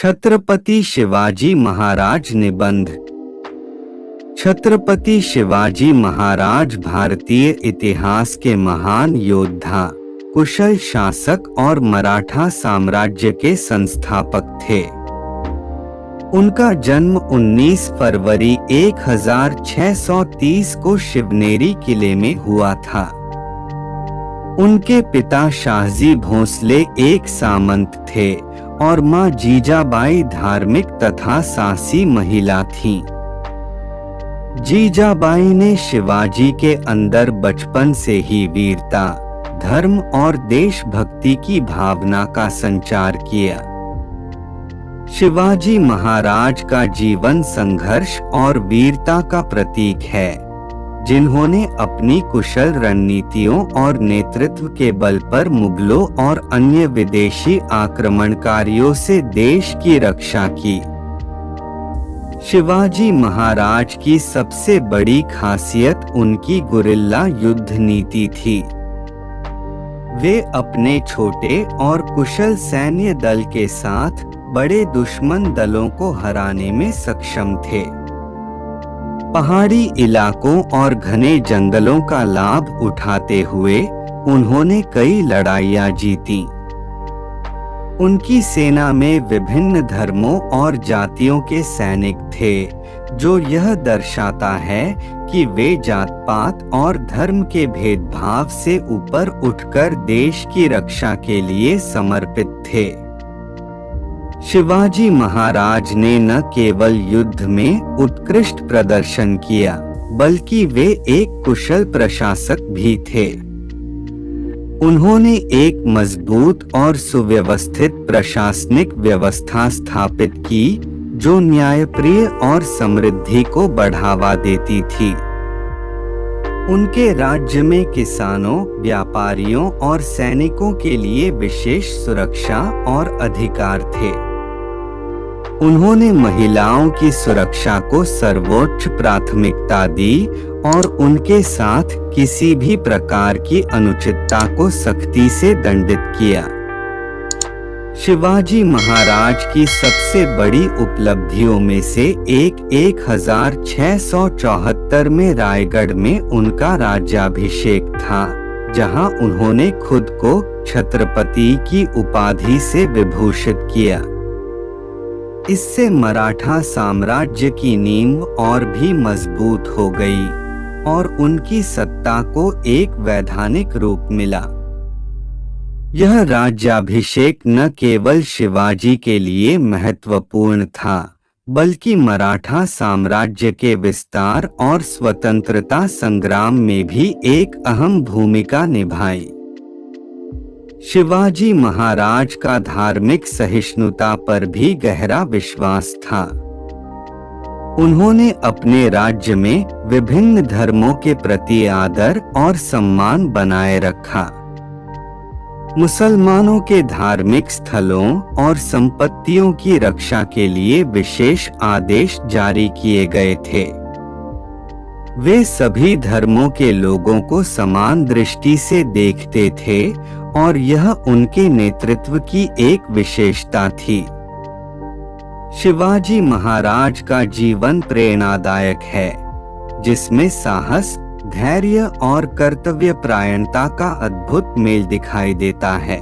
छत्रपति शिवाजी महाराज निबंध। छत्रपति शिवाजी महाराज भारतीय इतिहास के महान योद्धा, कुशल शासक और मराठा साम्राज्य के संस्थापक थे। उनका जन्म 19 फरवरी 1630 को शिवनेरी किले में हुआ था। उनके पिता शाहजी भोंसले एक सामंत थे और मां जीजाबाई धार्मिक तथा साहसी महिला थीं। जीजाबाई ने शिवाजी के अंदर बचपन से ही वीरता, धर्म और देशभक्ति की भावना का संचार किया। शिवाजी महाराज का जीवन संघर्ष और वीरता का प्रतीक है, जिन्होंने अपनी कुशल रणनीतियों और नेतृत्व के बल पर मुगलों और अन्य विदेशी आक्रमणकारियों से देश की रक्षा की। शिवाजी महाराज की सबसे बड़ी खासियत उनकी गुरिल्ला युद्ध नीति थी। वे अपने छोटे और कुशल सैन्य दल के साथ बड़े दुश्मन दलों को हराने में सक्षम थे। पहाड़ी इलाकों और घने जंगलों का लाभ उठाते हुए उन्होंने कई लड़ाइयां जीती। उनकी सेना में विभिन्न धर्मों और जातियों के सैनिक थे, जो यह दर्शाता है कि वे जात पात और धर्म के भेदभाव से ऊपर उठकर देश की रक्षा के लिए समर्पित थे। शिवाजी महाराज ने न केवल युद्ध में उत्कृष्ट प्रदर्शन किया, बल्कि वे एक कुशल प्रशासक भी थे। उन्होंने एक मजबूत और सुव्यवस्थित प्रशासनिक व्यवस्था स्थापित की, जो न्यायप्रिय और समृद्धि को बढ़ावा देती थी। उनके राज्य में किसानों, व्यापारियों और सैनिकों के लिए विशेष सुरक्षा और अधिकार थे। उन्होंने महिलाओं की सुरक्षा को सर्वोच्च प्राथमिकता दी और उनके साथ किसी भी प्रकार की अनुचितता को सख्ती से दंडित किया। शिवाजी महाराज की सबसे बड़ी उपलब्धियों में से एक 1674 में रायगढ़ में उनका राज्याभिषेक था, जहां उन्होंने खुद को छत्रपति की उपाधि से विभूषित किया। इससे मराठा साम्राज्य की नींव और भी मजबूत हो गई और उनकी सत्ता को एक वैधानिक रूप मिला। यह राज्याभिषेक न केवल शिवाजी के लिए महत्वपूर्ण था, बल्कि मराठा साम्राज्य के विस्तार और स्वतंत्रता संग्राम में भी एक अहम भूमिका निभाई। शिवाजी महाराज का धार्मिक सहिष्णुता पर भी गहरा विश्वास था। उन्होंने अपने राज्य में विभिन्न धर्मों के प्रति आदर और सम्मान बनाए रखा। मुसलमानों के धार्मिक स्थलों और संपत्तियों की रक्षा के लिए विशेष आदेश जारी किए गए थे। वे सभी धर्मों के लोगों को समान दृष्टि से देखते थे और यह उनके नेतृत्व की एक विशेषता थी। शिवाजी महाराज का जीवन प्रेरणादायक है, जिसमें साहस, धैर्य और कर्तव्यपरायणता का अद्भुत मेल दिखाई देता है।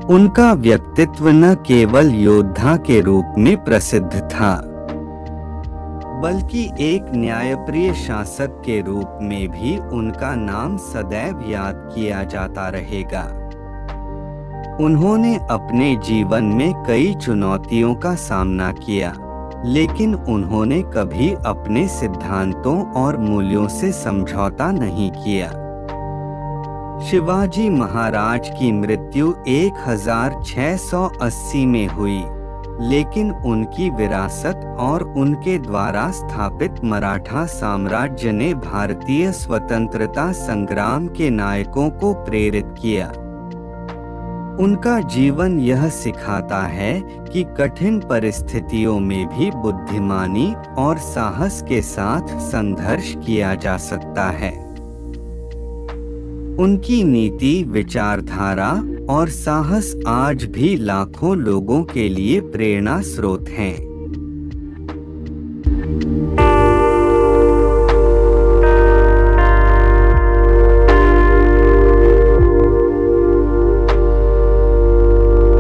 उनका व्यक्तित्व न केवल योद्धा के रूप में प्रसिद्ध था, बल्कि एक न्यायप्रिय शासक के रूप में भी उनका नाम सदैव याद किया जाता रहेगा। उन्होंने अपने जीवन में कई चुनौतियों का सामना किया, लेकिन उन्होंने कभी अपने सिद्धांतों और मूल्यों से समझौता नहीं किया। शिवाजी महाराज की मृत्यु 1680 में हुई, लेकिन उनकी विरासत और उनके द्वारा स्थापित मराठा साम्राज्य ने भारतीय स्वतंत्रता संग्राम के नायकों को प्रेरित किया। उनका जीवन यह सिखाता है कि कठिन परिस्थितियों में भी बुद्धिमानी और साहस के साथ संघर्ष किया जा सकता है। उनकी नीति, विचारधारा और साहस आज भी लाखों लोगों के लिए प्रेरणा स्रोत हैं।